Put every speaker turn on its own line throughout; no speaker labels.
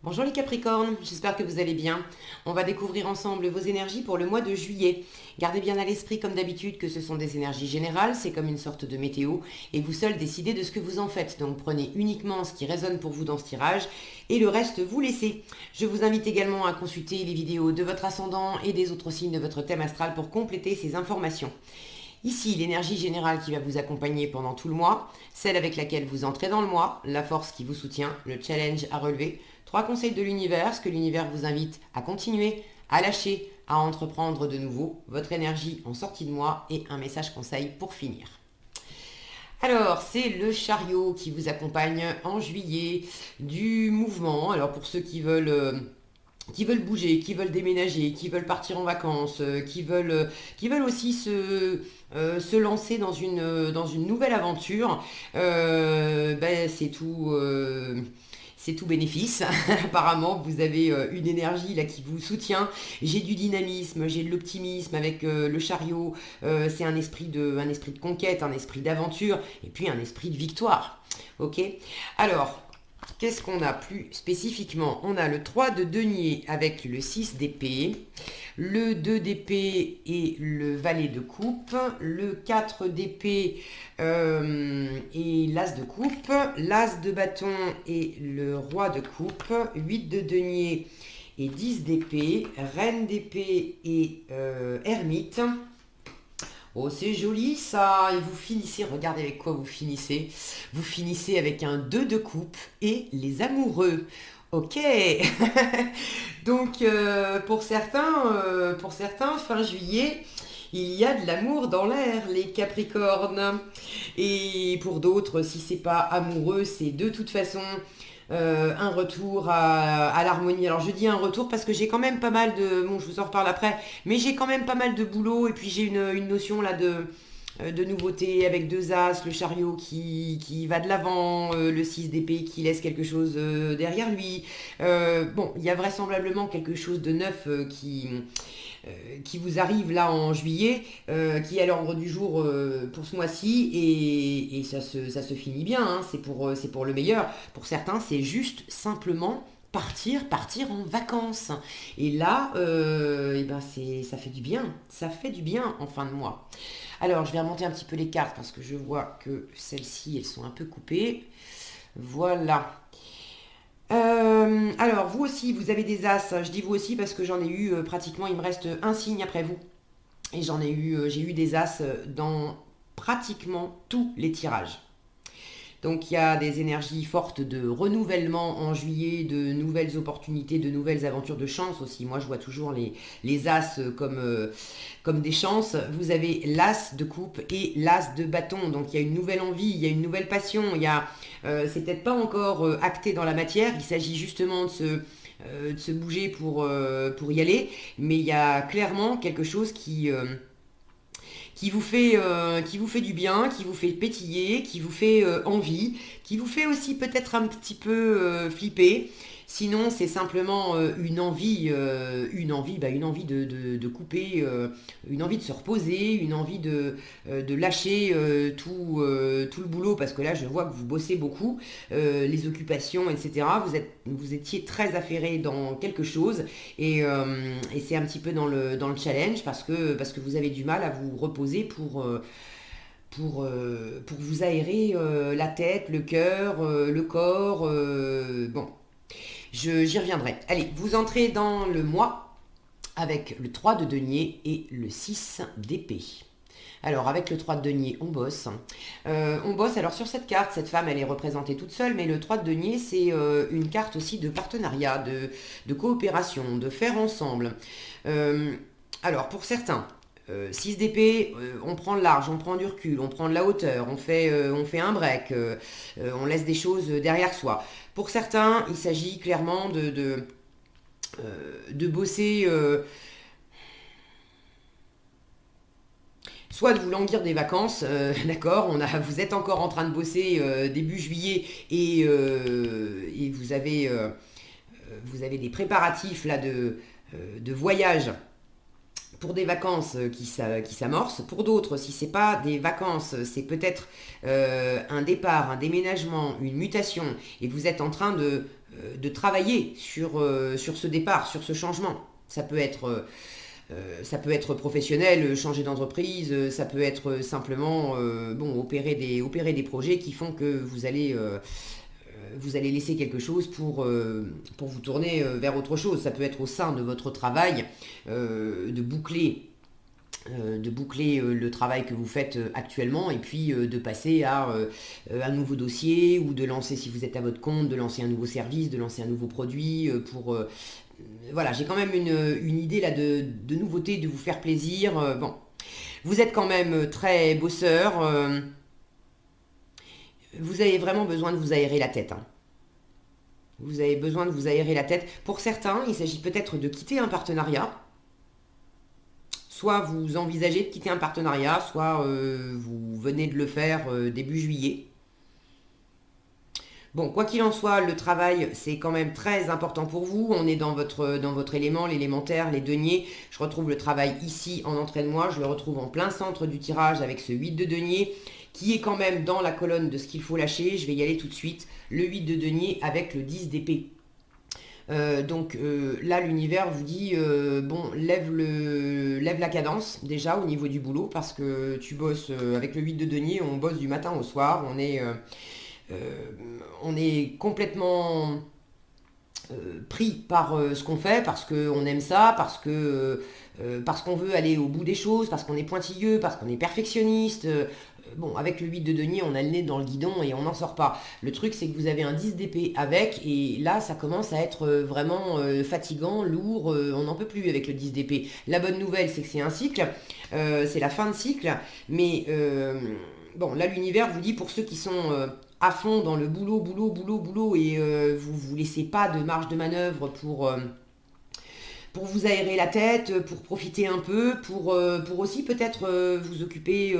Bonjour les Capricornes, j'espère que vous allez bien. On va découvrir ensemble vos énergies pour le mois de juillet. Gardez bien à l'esprit comme d'habitude que ce sont des énergies générales, c'est comme une sorte de météo et vous seuls décidez de ce que vous en faites. Donc prenez uniquement ce qui résonne pour vous dans ce tirage et le reste vous laissez. Je vous invite également à consulter les vidéos de votre ascendant et des autres signes de votre thème astral pour compléter ces informations. Ici, l'énergie générale qui va vous accompagner pendant tout le mois, celle avec laquelle vous entrez dans le mois, la force qui vous soutient, le challenge à relever, 3 conseils de l'univers, ce que l'univers vous invite à continuer, à lâcher, à entreprendre de nouveau, votre énergie en sortie de mois et un message conseil pour finir. Alors, c'est le chariot qui vous accompagne en juillet, du mouvement. Alors, pour ceux qui veulent bouger, qui veulent déménager, qui veulent partir en vacances, qui veulent aussi se lancer dans une nouvelle aventure, c'est tout bénéfice. Apparemment, vous avez une énergie là qui vous soutient. J'ai du dynamisme, j'ai de l'optimisme avec le chariot. C'est un esprit de conquête, un esprit d'aventure et puis un esprit de victoire. Ok. Alors, qu'est-ce qu'on a plus spécifiquement? On a le 3 de denier avec le 6 d'épée, le 2 d'épée et le valet de coupe, le 4 d'épée et l'as de coupe, l'as de bâton et le roi de coupe, 8 de denier et 10 d'épée, reine d'épée et ermite. Oh, c'est joli ça. Et vous finissez, regardez avec quoi vous finissez. Vous finissez avec un 2 de coupe et les amoureux. Ok. Donc pour certains, fin juillet, il y a de l'amour dans l'air, les Capricornes. Et pour d'autres, si c'est pas amoureux, c'est de toute façon un retour à l'harmonie. Alors je dis un retour parce que j'ai quand même pas mal de... Bon, je vous en reparle après, mais j'ai quand même pas mal de boulot et puis j'ai une notion là de nouveauté avec deux as, le chariot qui va de l'avant, le 6 d'épée qui laisse quelque chose derrière lui. Bon, il y a vraisemblablement quelque chose de neuf qui vous arrive là en juillet, qui est à l'ordre du jour pour ce mois-ci, et ça se finit bien, hein, c'est pour le meilleur. Pour certains, c'est juste simplement partir en vacances. Et là, et ben ça fait du bien, ça fait du bien en fin de mois. Alors, je vais remonter un petit peu les cartes parce que je vois que celles-ci, elles sont un peu coupées. Voilà. Alors, vous aussi, vous avez des as. Je dis vous aussi parce que j'en ai eu pratiquement, il me reste un signe après vous. Et j'ai eu des as dans pratiquement tous les tirages. Donc il y a des énergies fortes de renouvellement en juillet, de nouvelles opportunités, de nouvelles aventures, de chance aussi. Moi je vois toujours les as comme des chances. Vous avez l'as de coupe et l'as de bâton. Donc il y a une nouvelle envie, il y a une nouvelle passion. C'est peut-être pas encore acté dans la matière. Il s'agit justement de se bouger pour y aller. Mais il y a clairement quelque chose qui vous fait du bien, qui vous fait pétiller, qui vous fait envie, qui vous fait aussi peut-être un petit peu flipper. Sinon, c'est simplement une envie de couper, une envie de se reposer, une envie de lâcher tout le boulot, parce que là, je vois que vous bossez beaucoup, les occupations, etc. Vous étiez très affairé dans quelque chose, et c'est un petit peu dans le challenge, parce que vous avez du mal à vous reposer pour vous aérer la tête, le cœur, le corps. Bon, j'y reviendrai. Allez, vous entrez dans le mois avec le 3 de denier et le 6 d'épée. Alors, avec le 3 de denier, on bosse. On bosse, alors sur cette carte, cette femme, elle est représentée toute seule, mais le 3 de denier, c'est une carte aussi de partenariat, de coopération, de faire ensemble. Euh, alors, pour certains, 6 d'épée, on prend le large, on prend du recul, on prend de la hauteur, on fait un break, on laisse des choses derrière soi. Pour certains, il s'agit clairement de bosser, soit de vous languir des vacances, d'accord, vous êtes encore en train de bosser début juillet et vous avez des préparatifs là de voyage pour des vacances qui s'amorcent. Pour d'autres, si c'est pas des vacances, c'est peut-être un départ, un déménagement, une mutation, et vous êtes en train de travailler sur ce départ, sur ce changement. Ça peut être professionnel, changer d'entreprise, ça peut être simplement bon, opérer des projets qui font que vous allez laisser quelque chose pour vous tourner vers autre chose. Ça peut être au sein de votre travail de boucler le travail que vous faites actuellement et puis de passer à un nouveau dossier ou de lancer, si vous êtes à votre compte, de lancer un nouveau service, de lancer un nouveau produit voilà, j'ai quand même une idée là de nouveauté, de vous faire plaisir. Bon, vous êtes quand même très bosseur. Vous avez vraiment besoin de vous aérer la tête, hein. Vous avez besoin de vous aérer la tête. Pour certains, il s'agit peut-être de quitter un partenariat. Soit vous envisagez de quitter un partenariat, soit vous venez de le faire début juillet. Bon, quoi qu'il en soit, le travail, c'est quand même très important pour vous. On est dans votre élément, l'élémentaire, les deniers. Je retrouve le travail ici en entrée de moi. Je le retrouve en plein centre du tirage avec ce 8 de denier qui est quand même dans la colonne de ce qu'il faut lâcher. Je vais y aller tout de suite. Le 8 de denier avec le 10 d'épée. Donc là, l'univers vous dit, bon, lève la cadence déjà au niveau du boulot parce que tu bosses avec le 8 de denier, on bosse du matin au soir, on est complètement pris par ce qu'on fait, parce qu'on aime ça, parce qu'on veut aller au bout des choses, parce qu'on est pointilleux, parce qu'on est perfectionniste. Bon, avec le 8 de denier, on a le nez dans le guidon et on n'en sort pas. Le truc, c'est que vous avez un 10 d'épée avec, et là, ça commence à être vraiment fatigant, lourd, on n'en peut plus avec le 10 d'épée. La bonne nouvelle, c'est que c'est un cycle, c'est la fin de cycle, mais bon, là, l'univers vous dit, pour ceux qui sont à fond dans le boulot, et vous laissez pas de marge de manœuvre pour vous aérer la tête, pour profiter un peu, pour aussi peut-être vous occuper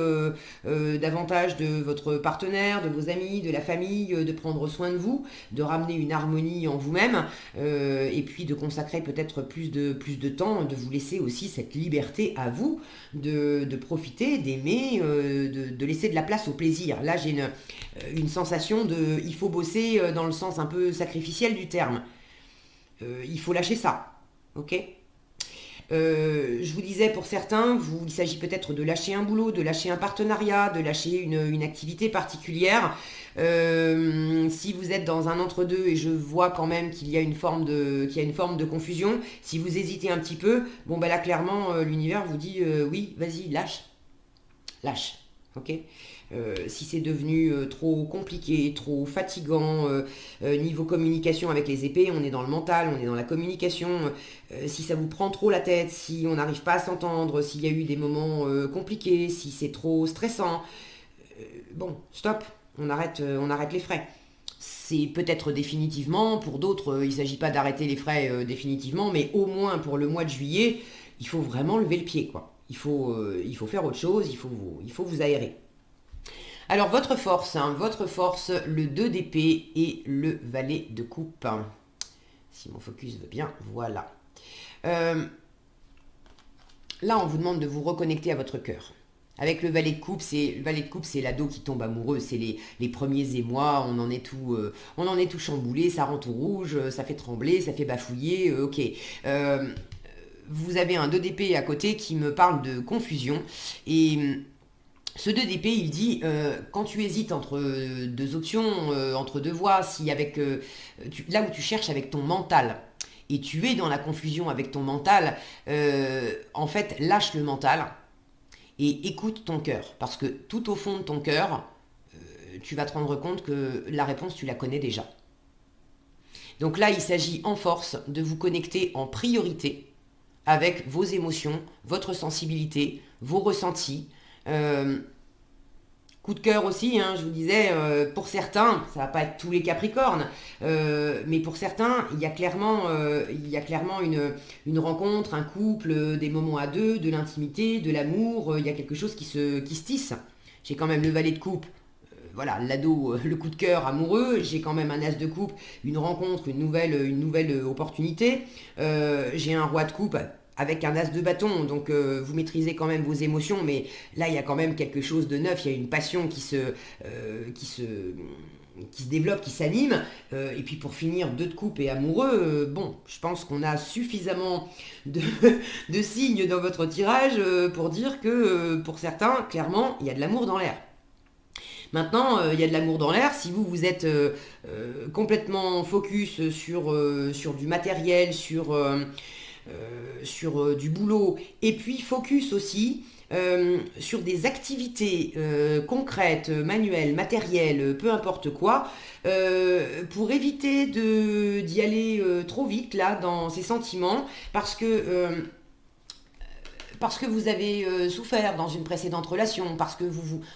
davantage de votre partenaire, de vos amis, de la famille, de prendre soin de vous, de ramener une harmonie en vous-même, et puis de consacrer peut-être plus de temps, de vous laisser aussi cette liberté à vous, de profiter, d'aimer, de laisser de la place au plaisir. Là, j'ai une sensation de il faut bosser dans le sens un peu sacrificiel du terme. Il faut lâcher ça. Ok. Je vous disais, pour certains, il s'agit peut-être de lâcher un boulot, de lâcher un partenariat, de lâcher une activité particulière. Si vous êtes dans un entre-deux, et je vois quand même qu'il y a une forme de confusion, si vous hésitez un petit peu, bon ben là clairement l'univers vous dit oui, vas-y, lâche, ok. Si c'est devenu trop compliqué, trop fatigant, niveau communication avec les épées, on est dans le mental, on est dans la communication, si ça vous prend trop la tête, si on n'arrive pas à s'entendre, s'il y a eu des moments compliqués, si c'est trop stressant, bon, stop, on arrête les frais. C'est peut-être définitivement, pour d'autres, il ne s'agit pas d'arrêter les frais définitivement, mais au moins pour le mois de juillet, il faut vraiment lever le pied, quoi. Il faut faire autre chose, il faut vous aérer. Alors votre force, le 2 d'épée et le valet de coupe. Si mon focus veut bien, voilà. Là, on vous demande de vous reconnecter à votre cœur. Avec le valet de coupe, c'est l'ado qui tombe amoureux, c'est les premiers émois, on en est tout chamboulé, ça rend tout rouge, ça fait trembler, ça fait bafouiller, ok. Vous avez un 2 d'épée à côté qui me parle de confusion, et ce 2 d'épée, il dit, quand tu hésites entre deux options, entre deux voies, si là où tu cherches avec ton mental, et tu es dans la confusion avec ton mental, en fait, lâche le mental, et écoute ton cœur. Parce que tout au fond de ton cœur, tu vas te rendre compte que la réponse, tu la connais déjà. Donc là, il s'agit en force de vous connecter en priorité avec vos émotions, votre sensibilité, vos ressentis. Coup de cœur aussi, hein, je vous disais, pour certains, ça va pas être tous les Capricornes, mais pour certains, il y a clairement une rencontre, un couple, des moments à deux, de l'intimité, de l'amour, il y a quelque chose qui se tisse. J'ai quand même le valet de coupe, voilà, l'ado, le coup de cœur amoureux, j'ai quand même un as de coupe, une rencontre, une nouvelle opportunité, j'ai un roi de coupe, avec un as de bâton, donc vous maîtrisez quand même vos émotions, mais là il y a quand même quelque chose de neuf, il y a une passion qui se, qui se développe, qui s'anime. Et puis pour finir, 2 de coupe et amoureux, bon, je pense qu'on a suffisamment de, de signes dans votre tirage pour dire que pour certains, clairement, il y a de l'amour dans l'air. Maintenant, il y a de l'amour dans l'air. Si vous êtes complètement focus sur du matériel, sur du boulot, et puis focus aussi sur des activités concrètes, manuelles, matérielles, peu importe quoi, pour éviter d'y aller trop vite là dans ces sentiments, parce que vous avez souffert dans une précédente relation, parce que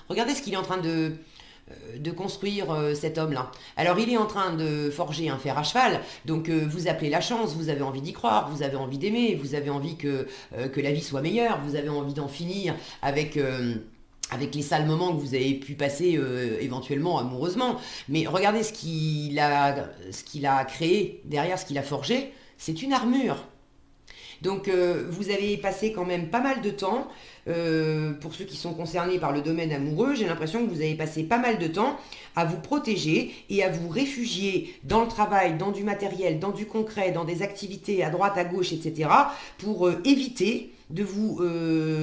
regardez ce qu'il est en train de construire cet homme-là. Alors il est en train de forger un fer à cheval, donc vous appelez la chance, vous avez envie d'y croire, vous avez envie d'aimer, vous avez envie que la vie soit meilleure, vous avez envie d'en finir avec les sales moments que vous avez pu passer éventuellement amoureusement. Mais regardez ce qu'il a créé derrière, ce qu'il a forgé, c'est une armure. Donc vous avez passé quand même pas mal de temps, pour ceux qui sont concernés par le domaine amoureux, j'ai l'impression que vous avez passé pas mal de temps à vous protéger et à vous réfugier dans le travail, dans du matériel, dans du concret, dans des activités à droite, à gauche, etc. pour éviter de vous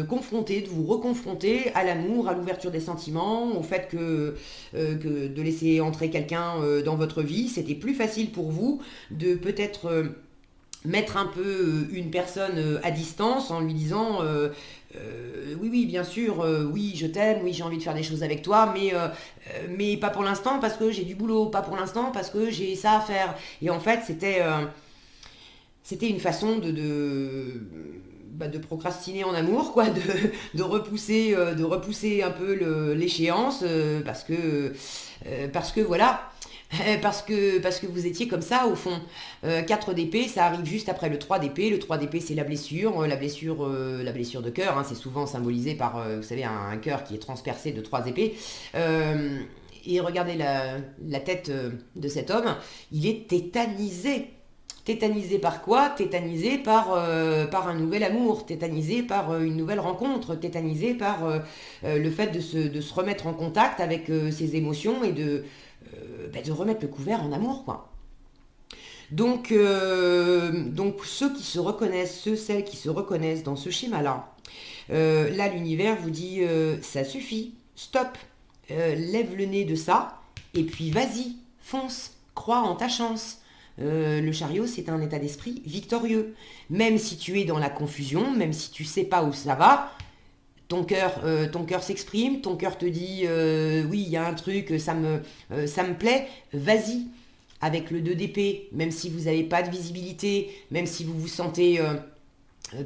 confronter, de vous reconfronter à l'amour, à l'ouverture des sentiments, au fait que de laisser entrer quelqu'un dans votre vie. C'était plus facile pour vous de peut-être mettre un peu une personne à distance en lui disant oui oui bien sûr oui je t'aime, oui j'ai envie de faire des choses avec toi, mais pas pour l'instant parce que j'ai du boulot, pas pour l'instant parce que j'ai ça à faire. Et en fait c'était une façon de procrastiner en amour, quoi, de repousser un peu l'échéance, parce que voilà, parce que vous étiez comme ça au fond. 4 d'épée, ça arrive juste après le 3 d'épée. Le 3 d'épée, c'est la blessure de cœur, hein, c'est souvent symbolisé par, vous savez, un cœur qui est transpercé de 3 épées. Et regardez la tête de cet homme, il est tétanisé. Tétanisé par quoi? Tétanisé par un nouvel amour, tétanisé par une nouvelle rencontre, tétanisé par le fait de se remettre en contact avec ses émotions et de remettre le couvert en amour, quoi. Donc ceux qui se reconnaissent, celles qui se reconnaissent dans ce schéma-là, là l'univers vous dit ça suffit, stop, lève le nez de ça, et puis vas-y, fonce, crois en ta chance. Le chariot, c'est un état d'esprit victorieux. Même si tu es dans la confusion, même si tu sais pas où ça va, ton cœur s'exprime, ton cœur te dit oui, il y a un truc, ça me plaît, vas-y. Avec le 2 d'épée, même si vous n'avez pas de visibilité, même si vous vous sentez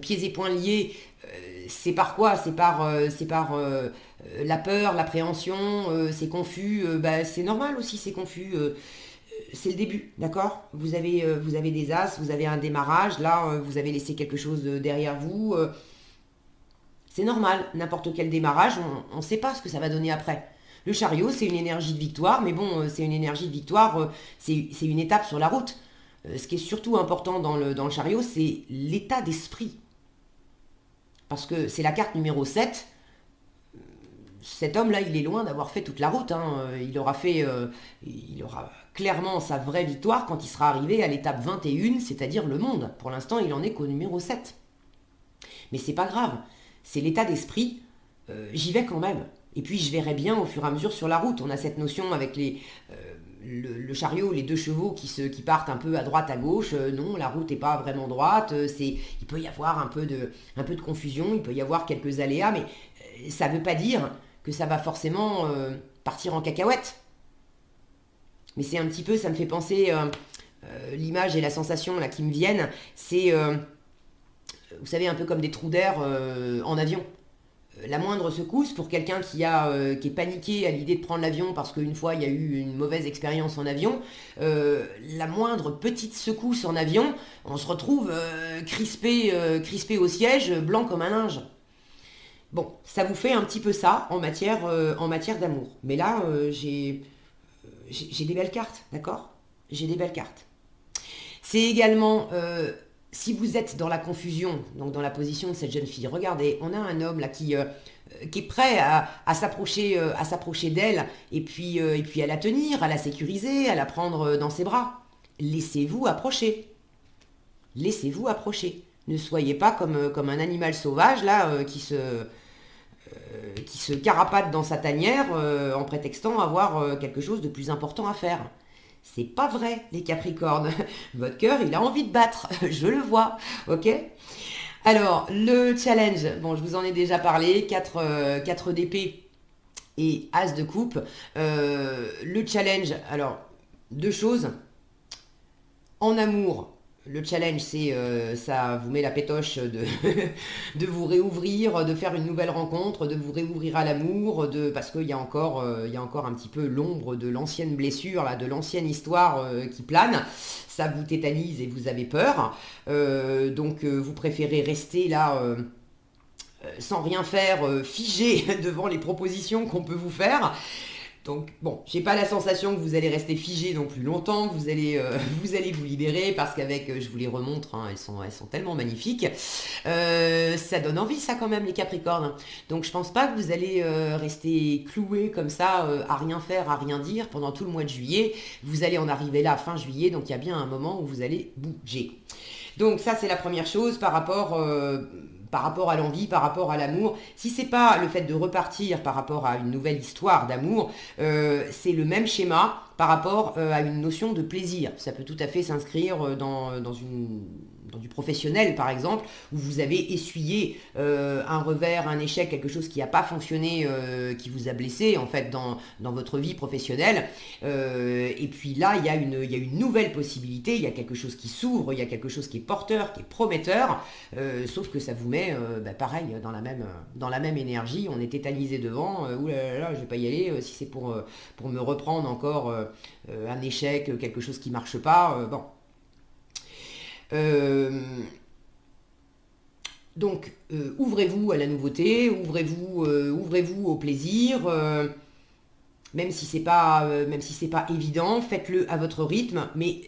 pieds et poings liés, c'est par quoi? C'est par la peur, l'appréhension, c'est confus, c'est normal aussi, c'est confus. C'est le début, d'accord? Vous avez des as, vous avez un démarrage, là, vous avez laissé quelque chose derrière vous. C'est normal, n'importe quel démarrage, on ne sait pas ce que ça va donner après. Le chariot, c'est une énergie de victoire, mais bon, c'est une énergie de victoire, c'est une étape sur la route. Ce qui est surtout important dans le chariot, c'est l'état d'esprit. Parce que c'est la carte numéro 7. Cet homme-là, il est loin d'avoir fait toute la route, hein. Il aura clairement sa vraie victoire quand il sera arrivé à l'étape 21, c'est-à-dire le monde. Pour l'instant, il en est qu'au numéro 7. Mais c'est pas grave, c'est l'état d'esprit, j'y vais quand même. Et puis je verrai bien au fur et à mesure sur la route. On a cette notion avec le chariot, les 2 chevaux qui partent un peu à droite, à gauche. Non, la route n'est pas vraiment droite. Il peut y avoir un peu de confusion, il peut y avoir quelques aléas, mais ça ne veut pas dire que ça va forcément partir en cacahuète. Mais c'est un petit peu, ça me fait penser, l'image et la sensation là qui me viennent, c'est, vous savez, un peu comme des trous d'air en avion. La moindre secousse pour quelqu'un qui est paniqué à l'idée de prendre l'avion parce qu'une fois il y a eu une mauvaise expérience en avion, la moindre petite secousse en avion, on se retrouve crispé au siège, blanc comme un linge. Bon, ça vous fait un petit peu ça en matière d'amour. Mais là, j'ai des belles cartes, d'accord? J'ai des belles cartes. C'est également si vous êtes dans la confusion, donc dans la position de cette jeune fille, regardez, on a un homme là qui est prêt à s'approcher d'elle et puis à la tenir, à la sécuriser, à la prendre dans ses bras. Laissez-vous approcher. Laissez-vous approcher. Ne soyez pas comme un animal sauvage là qui se carapate dans sa tanière en prétextant avoir quelque chose de plus important à faire. C'est pas vrai, les Capricornes. Votre cœur, il a envie de battre. Je le vois. Ok. Alors, le challenge. Bon, je vous en ai déjà parlé. 4 d'épée et As de coupe. Le challenge. Alors, deux choses. En amour, le challenge, c'est ça vous met la pétoche de vous réouvrir, de faire une nouvelle rencontre, de vous réouvrir à l'amour, parce il y a encore un petit peu l'ombre de l'ancienne blessure, là, de l'ancienne histoire qui plane. Ça vous tétanise et vous avez peur. Donc vous préférez rester là sans rien faire, figé devant les propositions qu'on peut vous faire. Donc bon, j'ai pas la sensation que vous allez rester figé non plus longtemps, que vous allez vous libérer parce qu'avec, je vous les remontre, hein, elles sont tellement magnifiques. Ça donne envie ça quand même les Capricornes. Donc je pense pas que vous allez rester cloué comme ça à rien faire, à rien dire pendant tout le mois de juillet. Vous allez en arriver là fin juillet, donc il y a bien un moment où vous allez bouger. Donc ça c'est la première chose par rapport à l'envie, par rapport à l'amour. Si c'est pas le fait de repartir par rapport à une nouvelle histoire d'amour, c'est le même schéma par rapport à une notion de plaisir. Ça peut tout à fait s'inscrire dans du professionnel par exemple, où vous avez essuyé un revers, un échec, quelque chose qui n'a pas fonctionné, qui vous a blessé en fait dans votre vie professionnelle. Et puis là, il y a une nouvelle possibilité, il y a quelque chose qui s'ouvre, il y a quelque chose qui est porteur, qui est prometteur, sauf que ça vous met pareil dans la même énergie. On est tétanisé devant, ouh là là, je vais pas y aller, si c'est pour me reprendre encore un échec, quelque chose qui marche pas, bon. Euh, donc, ouvrez-vous à la nouveauté, ouvrez-vous au plaisir, même si c'est pas évident, faites-le à votre rythme, mais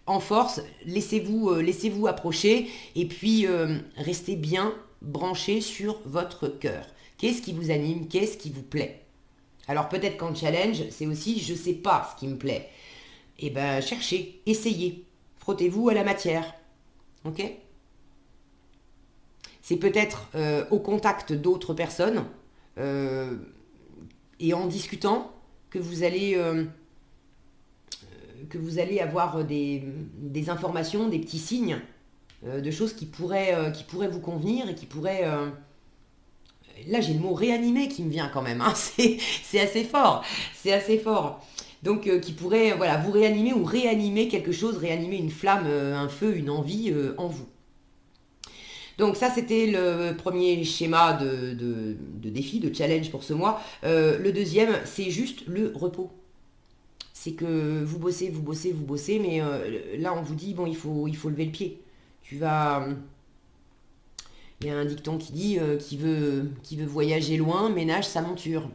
en force, laissez-vous approcher et puis restez bien branché sur votre cœur. Qu'est-ce qui vous anime? Qu'est-ce qui vous plaît? Alors peut-être qu'en challenge, c'est aussi je sais pas ce qui me plaît. Eh ben cherchez, essayez, frottez-vous à la matière, ok? C'est peut-être au contact d'autres personnes euh, et en discutant que que vous allez avoir des informations, des petits signes de choses qui pourraient vous convenir et qui pourraient... là, j'ai le mot réanimer qui me vient quand même, hein, c'est assez fort, c'est assez fort. Donc, qui pourrait voilà, vous réanimer ou réanimer quelque chose, réanimer une flamme, un feu, une envie en vous. Donc ça, c'était le premier schéma de défi, de challenge pour ce mois. Le deuxième, c'est juste le repos. C'est que vous bossez, vous bossez, vous bossez, mais là, on vous dit, bon, il faut lever le pied. Tu vas... Il y a un dicton qui dit qui veut voyager loin ménage sa monture.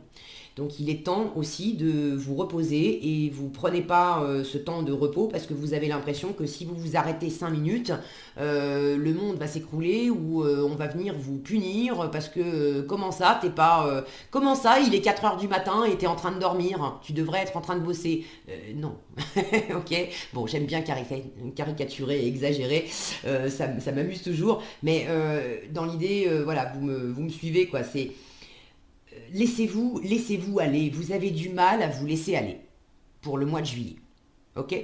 Donc il est temps aussi de vous reposer et vous prenez pas ce temps de repos parce que vous avez l'impression que si vous vous arrêtez 5 minutes, le monde va s'écrouler ou on va venir vous punir parce que comment ça, t'es pas... comment ça, il est 4 heures du matin et t'es en train de dormir, tu devrais être en train de bosser. Non, ok. Bon, j'aime bien caricaturer et exagérer, ça m'amuse toujours, mais dans l'idée, voilà, vous me suivez quoi, c'est... laissez-vous aller. Vous avez du mal à vous laisser aller pour le mois de juillet. Ok.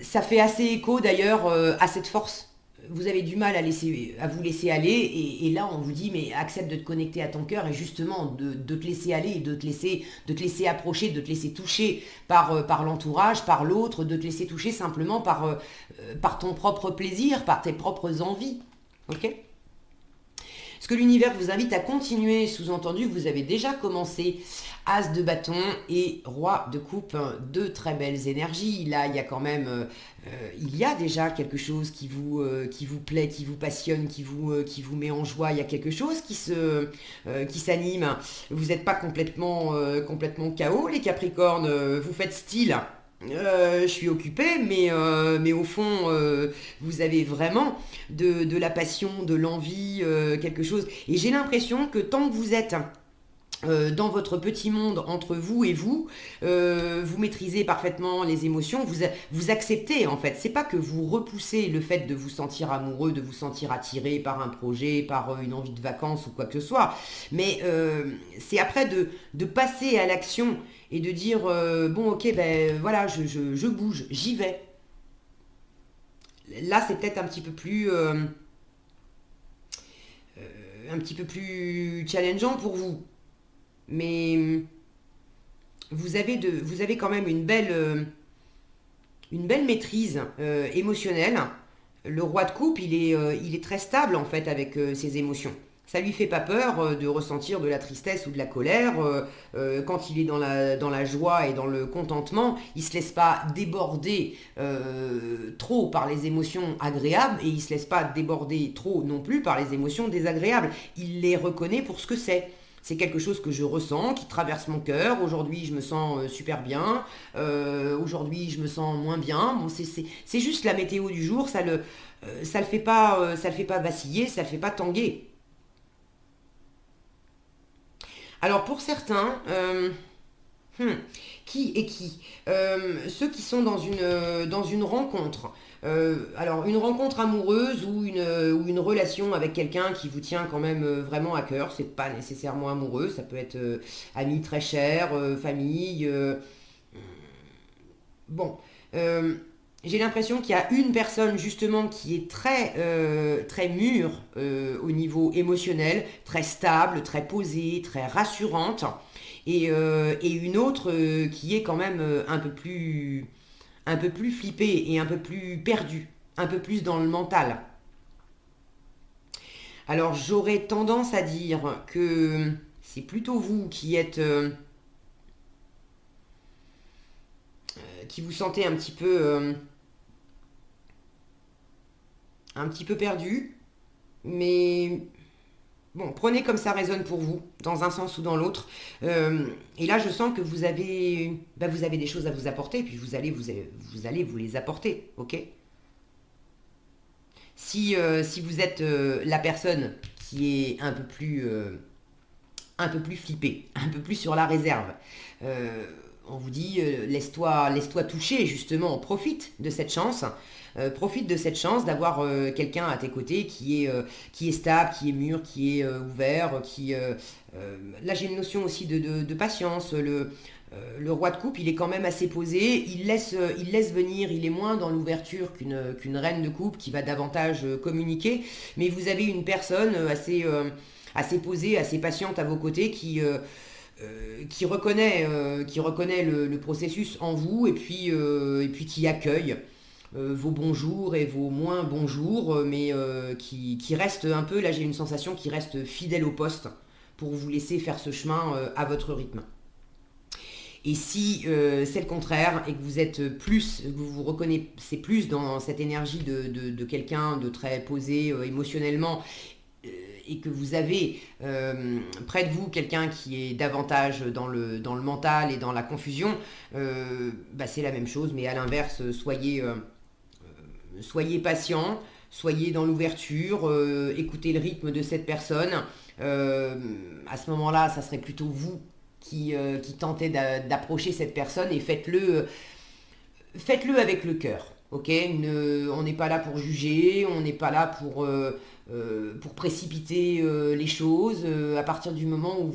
Ça fait assez écho d'ailleurs à cette force. Vous avez du mal à vous laisser aller et là on vous dit mais accepte de te connecter à ton cœur et justement de te laisser aller, de te laisser approcher, de te laisser toucher par l'entourage, par l'autre, de te laisser toucher simplement par ton propre plaisir, par tes propres envies. Ok. Ce que l'univers vous invite à continuer, sous-entendu, vous avez déjà commencé As de bâton et Roi de coupe, deux très belles énergies. Là, il y a quand même, il y a déjà quelque chose qui vous plaît, qui vous passionne, qui vous met en joie. Il y a quelque chose qui s'anime. Vous n'êtes pas complètement KO, les Capricornes. Vous faites style. Je suis occupée, mais au fond, vous avez vraiment de la passion, de l'envie, quelque chose. Et j'ai l'impression que tant que vous êtes dans votre petit monde entre vous et vous, vous maîtrisez parfaitement les émotions, vous acceptez en fait. C'est pas que vous repoussez le fait de vous sentir amoureux, de vous sentir attiré par un projet, par une envie de vacances ou quoi que ce soit, mais c'est après de passer à l'action et de dire bon ok ben voilà je bouge, j'y vais. Là c'est peut-être un petit peu plus challengeant pour vous, mais vous avez quand même une belle maîtrise émotionnelle. Le roi de coupe, il est très stable en fait avec ses émotions. Ça lui fait pas peur de ressentir de la tristesse ou de la colère. Quand il est dans la joie et dans le contentement, il se laisse pas déborder trop par les émotions agréables et il se laisse pas déborder trop non plus par les émotions désagréables. Il les reconnaît pour ce que c'est. C'est quelque chose que je ressens, qui traverse mon cœur. Aujourd'hui, je me sens super bien. Aujourd'hui, je me sens moins bien. Bon, c'est juste la météo du jour. Ça le fait pas vaciller, ça le fait pas tanguer. Alors pour certains, hmm, qui et qui ceux qui sont dans une rencontre, alors une rencontre amoureuse ou une relation avec quelqu'un qui vous tient quand même vraiment à cœur, c'est pas nécessairement amoureux, ça peut être ami très cher, famille, bon, euh, j'ai l'impression qu'il y a une personne justement qui est très mûre au niveau émotionnel, très stable, très posée, très rassurante, et une autre qui est quand même un peu plus flippée et un peu plus perdue, un peu plus dans le mental. Alors j'aurais tendance à dire que c'est plutôt vous qui vous sentez un petit peu perdu, mais bon, prenez comme ça résonne pour vous, dans un sens ou dans l'autre. Et là, je sens que vous avez des choses à vous apporter, puis vous allez vous les apporter, ok? Si vous êtes la personne qui est un peu plus flippée, un peu plus sur la réserve, euh, on vous dit laisse-toi toucher, justement, profite de cette chance. Profite de cette chance d'avoir quelqu'un à tes côtés qui est stable, qui est mûr, qui est ouvert, là j'ai une notion aussi de patience. Le roi de coupe, il est quand même assez posé, il laisse venir, il est moins dans l'ouverture qu'une reine de coupe qui va davantage communiquer, mais vous avez une personne assez posée, assez patiente à vos côtés qui reconnaît le processus en vous et puis qui accueille vos bons jours et vos moins bons jours, mais qui reste un peu, là j'ai une sensation, qui reste fidèle au poste pour vous laisser faire ce chemin à votre rythme. Et si c'est le contraire et que vous êtes plus, que vous vous reconnaissez plus dans cette énergie de quelqu'un de très posé émotionnellement et que vous avez près de vous quelqu'un qui est davantage dans le mental et dans la confusion, bah c'est la même chose, mais à l'inverse, soyez patient, soyez dans l'ouverture, écoutez le rythme de cette personne. Euh, à ce moment-là, ça serait plutôt vous qui tentez d'approcher cette personne et faites-le avec le cœur. Ok, on n'est pas là pour juger, on n'est pas là pour précipiter les choses. À partir du moment où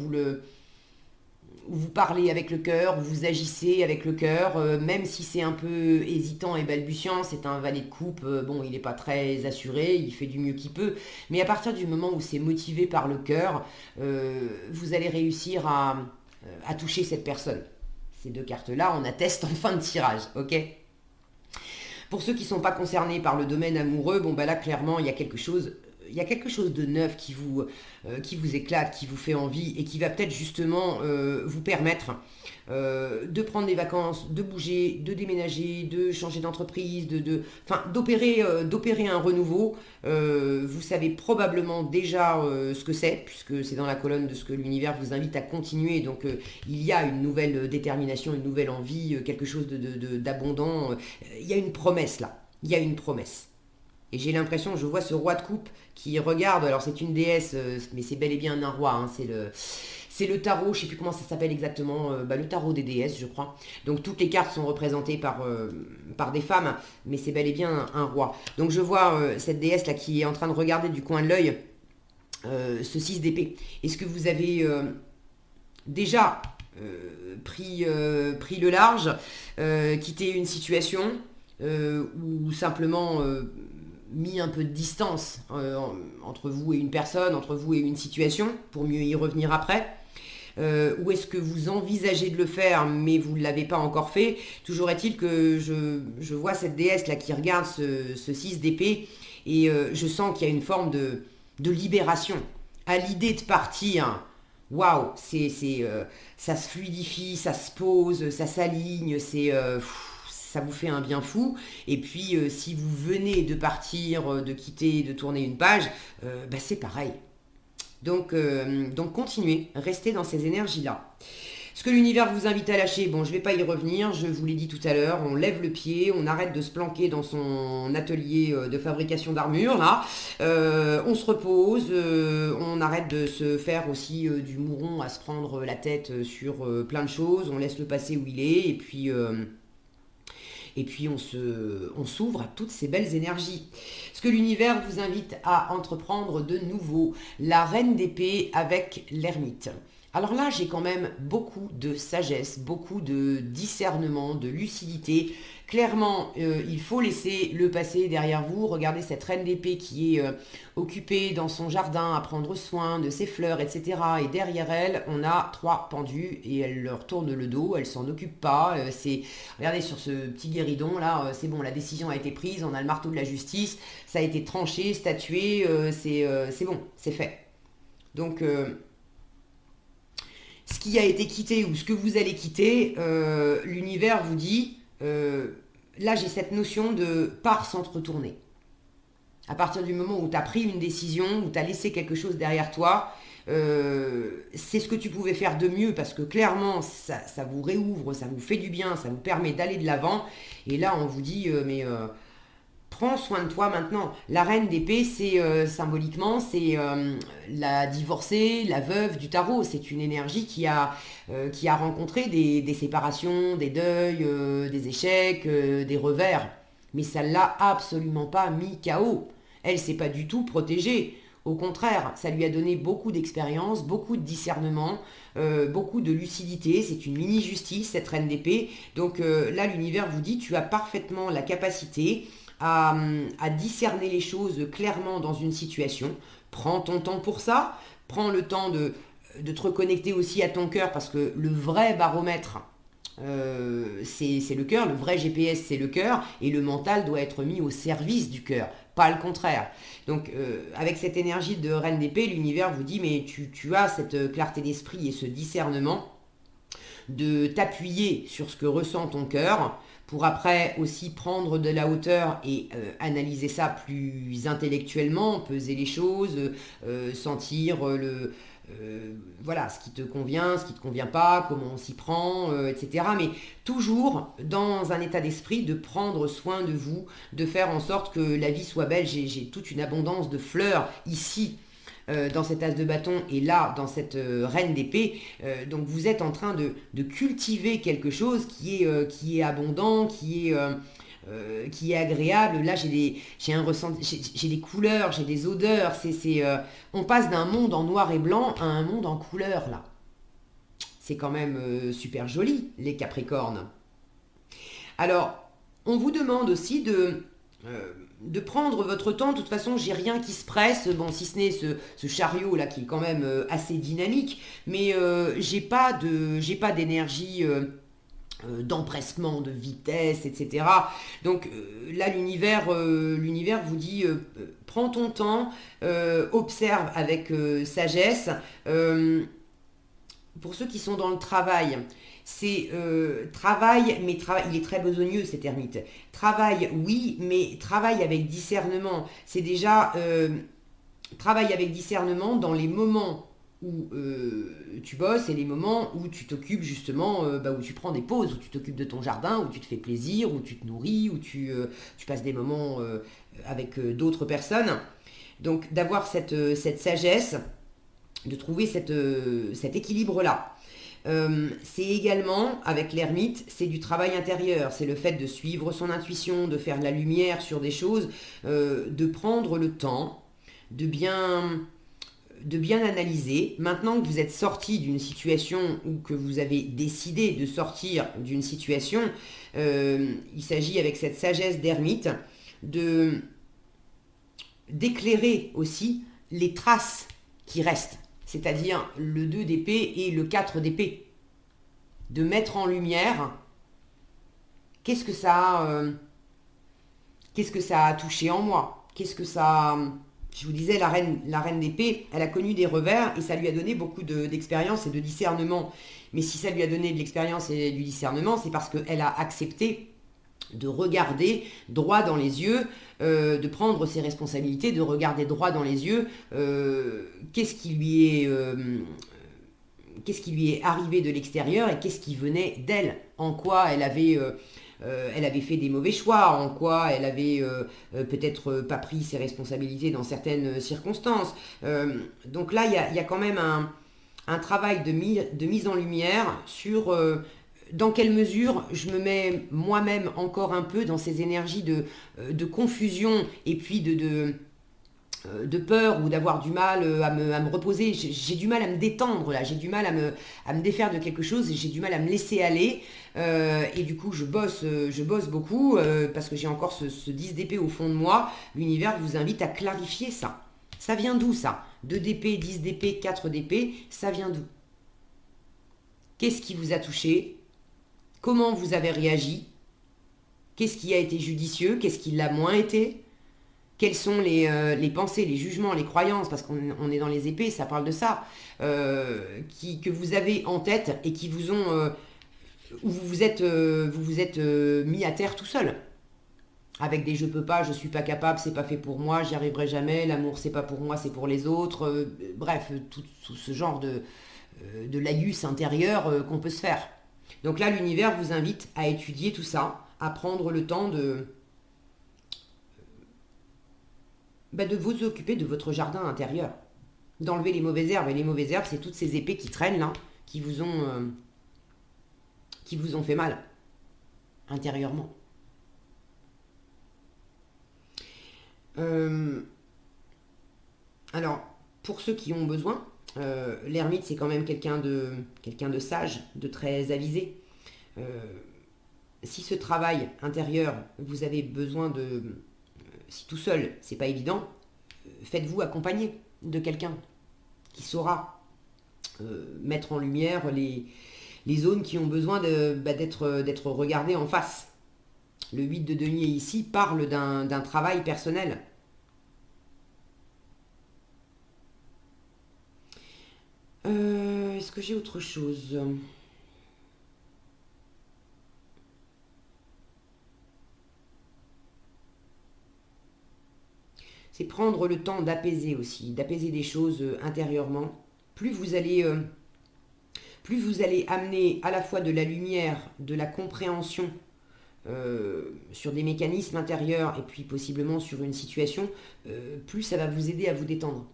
vous parlez avec le cœur, où vous agissez avec le cœur, même si c'est un peu hésitant et balbutiant, c'est un valet de coupe, bon, il n'est pas très assuré, il fait du mieux qu'il peut, mais à partir du moment où c'est motivé par le cœur, vous allez réussir à toucher cette personne. Ces deux cartes-là, on atteste en fin de tirage, ok? Pour ceux qui ne sont pas concernés par le domaine amoureux, bon bah là clairement il y a quelque chose, il y a quelque chose de neuf qui vous éclate, qui vous fait envie et qui va peut-être justement vous permettre de prendre des vacances, de bouger, de déménager, de changer d'entreprise, enfin, d'opérer un renouveau. Vous savez probablement déjà ce que c'est, puisque c'est dans la colonne de ce que l'univers vous invite à continuer. Donc il y a une nouvelle détermination, une nouvelle envie, quelque chose d'abondant. Il y a une promesse là, il y a une promesse. Et j'ai l'impression, je vois ce roi de coupe qui regarde, alors c'est une déesse, mais c'est bel et bien un roi, hein, c'est le tarot, je ne sais plus comment ça s'appelle exactement, le tarot des déesses, je crois. Donc toutes les cartes sont représentées par des femmes, mais c'est bel et bien un roi. Donc je vois cette déesse là qui est en train de regarder du coin de l'œil ce 6 d'épée. Est-ce que vous avez déjà pris le large, quitté une situation ou simplement mis un peu de distance entre vous et une personne, entre vous et une situation, pour mieux y revenir après. Ou est-ce que vous envisagez de le faire, mais vous ne l'avez pas encore fait? Toujours est-il que je vois cette déesse là qui regarde ce 6 d'épée, et je sens qu'il y a une forme de libération. À l'idée de partir, waouh, ça se fluidifie, ça se pose, ça s'aligne, ça vous fait un bien fou. Et puis, si vous venez de partir, de quitter, de tourner une page, c'est pareil. Donc continuez, restez dans ces énergies-là. Ce que l'univers vous invite à lâcher, bon, je ne vais pas y revenir, je vous l'ai dit tout à l'heure, on lève le pied, on arrête de se planquer dans son atelier de fabrication d'armure, là, on se repose, on arrête de se faire aussi du mouron à se prendre la tête sur plein de choses, on laisse le passé où il est, et puis on s'ouvre à toutes ces belles énergies. Ce que l'univers vous invite à entreprendre de nouveau, la reine d'épée avec l'ermite. Alors là, j'ai quand même beaucoup de sagesse, beaucoup de discernement, de lucidité. Clairement, il faut laisser le passé derrière vous. Regardez cette reine d'épée qui est occupée dans son jardin à prendre soin de ses fleurs, etc. Et derrière elle, on a 3 pendus et elle leur tourne le dos, elle s'en occupe pas. Regardez sur ce petit guéridon là, c'est bon, la décision a été prise, on a le marteau de la justice, ça a été tranché, statué, c'est bon, c'est fait. Donc ce qui a été quitté ou ce que vous allez quitter, l'univers vous dit, là j'ai cette notion de part sans te retourner. À partir du moment où tu as pris une décision, où tu as laissé quelque chose derrière toi, c'est ce que tu pouvais faire de mieux parce que clairement ça vous réouvre, ça vous fait du bien, ça vous permet d'aller de l'avant. Et là on vous dit, prends soin de toi maintenant. La reine d'épée, c'est symboliquement, c'est la divorcée, la veuve du tarot. C'est une énergie qui a rencontré des séparations, des deuils, des échecs, des revers. Mais ça ne l'a absolument pas mis KO. Elle ne s'est pas du tout protégée. Au contraire, ça lui a donné beaucoup d'expérience, beaucoup de discernement, beaucoup de lucidité. C'est une mini-justice, cette reine d'épée. Donc là, l'univers vous dit, tu as parfaitement la capacité à discerner les choses clairement dans une situation. Prends ton temps pour ça, prends le temps de te reconnecter aussi à ton cœur parce que le vrai baromètre, c'est le cœur, le vrai GPS c'est le cœur et le mental doit être mis au service du cœur, pas le contraire. Donc avec cette énergie de reine d'épée, l'univers vous dit mais tu as cette clarté d'esprit et ce discernement de t'appuyer sur ce que ressent ton cœur pour après aussi prendre de la hauteur et analyser ça plus intellectuellement, peser les choses, sentir voilà, ce qui te convient, ce qui ne te convient pas, comment on s'y prend, etc. Mais toujours dans un état d'esprit de prendre soin de vous, de faire en sorte que la vie soit belle. J'ai toute une abondance de fleurs ici dans cet as de bâton et là dans cette reine d'épée. Donc vous êtes en train de cultiver quelque chose qui est abondant, qui est agréable. Là j'ai un ressenti, j'ai des couleurs, j'ai des odeurs. On passe d'un monde en noir et blanc à un monde en couleurs là. C'est quand même super joli les Capricornes. Alors on vous demande aussi de prendre votre temps. De toute façon, j'ai rien qui se presse, bon, si ce n'est ce chariot là qui est quand même assez dynamique, mais j'ai pas d'énergie d'empressement, de vitesse, etc. Donc là, l'univers vous dit, prends ton temps, observe avec sagesse. Euh, pour ceux qui sont dans le travail, c'est travail, mais il est très besogneux cet ermite. Travail, oui, mais travail avec discernement. C'est déjà travail avec discernement dans les moments où tu bosses et les moments où tu t'occupes justement, où tu prends des pauses, où tu t'occupes de ton jardin, où tu te fais plaisir, où tu te nourris, où tu passes des moments avec d'autres personnes. Donc d'avoir cette sagesse, de trouver cet équilibre-là. C'est également, avec l'ermite, c'est du travail intérieur, c'est le fait de suivre son intuition, de faire de la lumière sur des choses, de prendre le temps, de bien, de bien analyser. Maintenant que vous êtes sorti d'une situation ou que vous avez décidé de sortir d'une situation, il s'agit avec cette sagesse d'ermite de d'éclairer aussi les traces qui restent, c'est-à-dire le 2 d'épée et le 4 d'épée. De mettre en lumière qu'est-ce que qu'est-ce que ça a touché en moi, qu'est-ce que ça... Je vous disais, la reine d'épée, elle a connu des revers et ça lui a donné beaucoup d'expérience et de discernement. Mais si ça lui a donné de l'expérience et du discernement, c'est parce qu'elle a accepté de regarder droit dans les yeux, de prendre ses responsabilités, de regarder droit dans les yeux, qu'est-ce qui lui est arrivé de l'extérieur et qu'est-ce qui venait d'elle, en quoi elle avait fait des mauvais choix, en quoi elle avait peut-être pas pris ses responsabilités dans certaines circonstances. Donc là, il y a quand même un travail de mise en lumière sur dans quelle mesure je me mets moi-même encore un peu dans ces énergies de confusion et puis de peur ou d'avoir du mal à me reposer. J'ai du mal à me détendre là, j'ai du mal à me défaire de quelque chose et j'ai du mal à me laisser aller. Et du coup, je bosse beaucoup parce que j'ai encore ce 10 d'épée au fond de moi. L'univers vous invite à clarifier ça. Ça vient d'où ça? 2 d'épée, 10 d'épée, 4 d'épée, ça vient d'où? Qu'est-ce qui vous a touché? Comment vous avez réagi? Qu'est-ce qui a été judicieux? Qu'est-ce qui l'a moins été? Quelles sont les pensées, les jugements, les croyances, parce qu'on est dans les épées, ça parle de ça, que vous avez en tête et qui vous ont... où vous vous êtes mis à terre tout seul. Avec des je peux pas, je suis pas capable, c'est pas fait pour moi, j'y arriverai jamais, l'amour c'est pas pour moi, c'est pour les autres. Bref, tout ce genre de laïus intérieur qu'on peut se faire. Donc là, l'univers vous invite à étudier tout ça, à prendre le temps de vous occuper de votre jardin intérieur, d'enlever les mauvaises herbes. Et les mauvaises herbes, c'est toutes ces épées qui traînent là, qui vous ont fait mal intérieurement. Euh, alors, pour ceux qui ont besoin, l'ermite c'est quand même quelqu'un de sage, de très avisé. Euh, Si ce travail intérieur, vous avez besoin si tout seul, c'est pas évident, faites-vous accompagner de quelqu'un qui saura mettre en lumière les zones qui ont besoin d'être regardées en face. Le 8 de denier ici parle d'un travail personnel. Est-ce que j'ai autre chose? C'est prendre le temps d'apaiser aussi, d'apaiser des choses intérieurement. Plus vous allez, euh, plus vous allez amener à la fois de la lumière, de la compréhension sur des mécanismes intérieurs et puis possiblement sur une situation, plus ça va vous aider à vous détendre.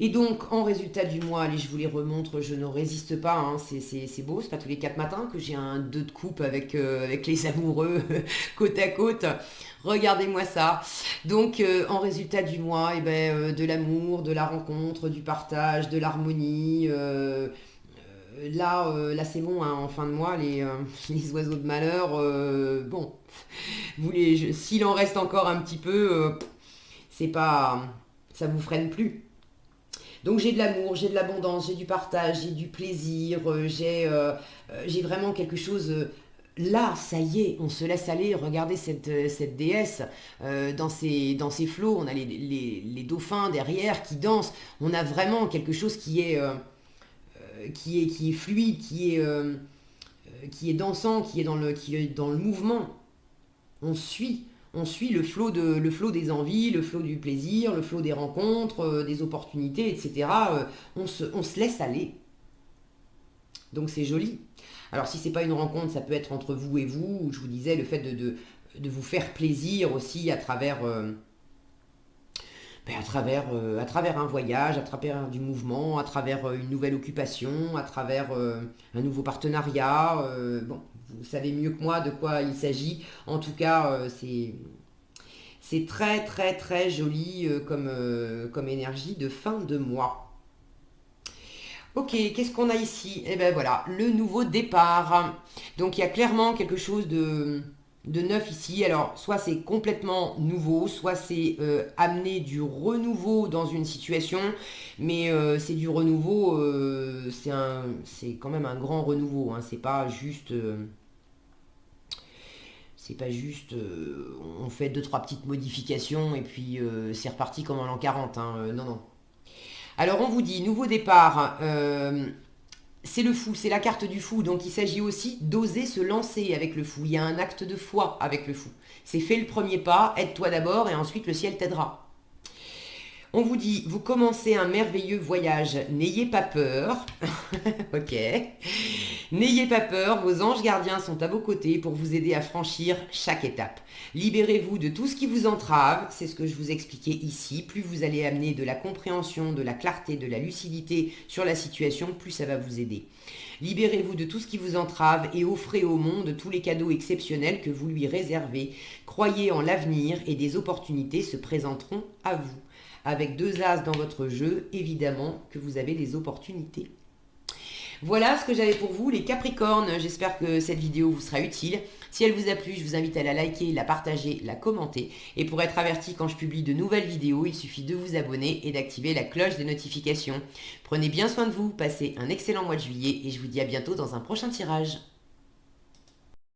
Et donc, en résultat du mois, allez, je vous les remontre, je ne résiste pas, hein, c'est beau, c'est pas tous les 4 matins que j'ai un 2 de coupe avec les amoureux côte à côte. Regardez-moi ça. Donc, en résultat du mois, eh ben, de l'amour, de la rencontre, du partage, de l'harmonie. Là c'est bon, hein, en fin de mois, les oiseaux de malheur, bon, s'il en reste encore un petit peu, c'est pas, ça vous freine plus. Donc j'ai de l'amour, j'ai de l'abondance, j'ai du partage, j'ai du plaisir, j'ai vraiment quelque chose. Là, ça y est, on se laisse aller. Regardez cette déesse dans ses flots. On a les dauphins derrière qui dansent. On a vraiment quelque chose qui est fluide, qui est dansant, qui est dans le mouvement. On suit. On suit le flot des envies, le flot du plaisir, le flot des rencontres, des opportunités, etc. On se laisse aller. Donc c'est joli. Alors si c'est pas une rencontre, ça peut être entre vous et vous. Ou je vous disais le fait de vous faire plaisir aussi à travers un voyage, à travers du mouvement, à travers une nouvelle occupation, à travers un nouveau partenariat. Bon, vous savez mieux que moi de quoi il s'agit. En tout cas, c'est très très très joli comme énergie de fin de mois. Ok, qu'est-ce qu'on a ici? Eh ben voilà, le nouveau départ. Donc il y a clairement quelque chose de neuf ici. Alors soit c'est complètement nouveau, soit c'est amener du renouveau dans une situation, mais c'est du renouveau, c'est quand même un grand renouveau, hein. C'est pas juste, on fait deux trois petites modifications et puis c'est reparti comme en l'an 40, hein. Non, non. Alors on vous dit, nouveau départ, c'est le fou, c'est la carte du fou, donc il s'agit aussi d'oser se lancer avec le fou. Il y a un acte de foi avec le fou. C'est fais le premier pas, aide-toi d'abord et ensuite le ciel t'aidera. On vous dit, vous commencez un merveilleux voyage, n'ayez pas peur. Ok. N'ayez pas peur, vos anges gardiens sont à vos côtés pour vous aider à franchir chaque étape. Libérez-vous de tout ce qui vous entrave, c'est ce que je vous expliquais ici. Plus vous allez amener de la compréhension, de la clarté, de la lucidité sur la situation, plus ça va vous aider. Libérez-vous de tout ce qui vous entrave et offrez au monde tous les cadeaux exceptionnels que vous lui réservez. Croyez en l'avenir et des opportunités se présenteront à vous. Avec 2 as dans votre jeu, évidemment que vous avez des opportunités. Voilà ce que j'avais pour vous, les Capricornes. J'espère que cette vidéo vous sera utile. Si elle vous a plu, je vous invite à la liker, la partager, la commenter. Et pour être averti quand je publie de nouvelles vidéos, il suffit de vous abonner et d'activer la cloche des notifications. Prenez bien soin de vous, passez un excellent mois de juillet et je vous dis à bientôt dans un prochain tirage.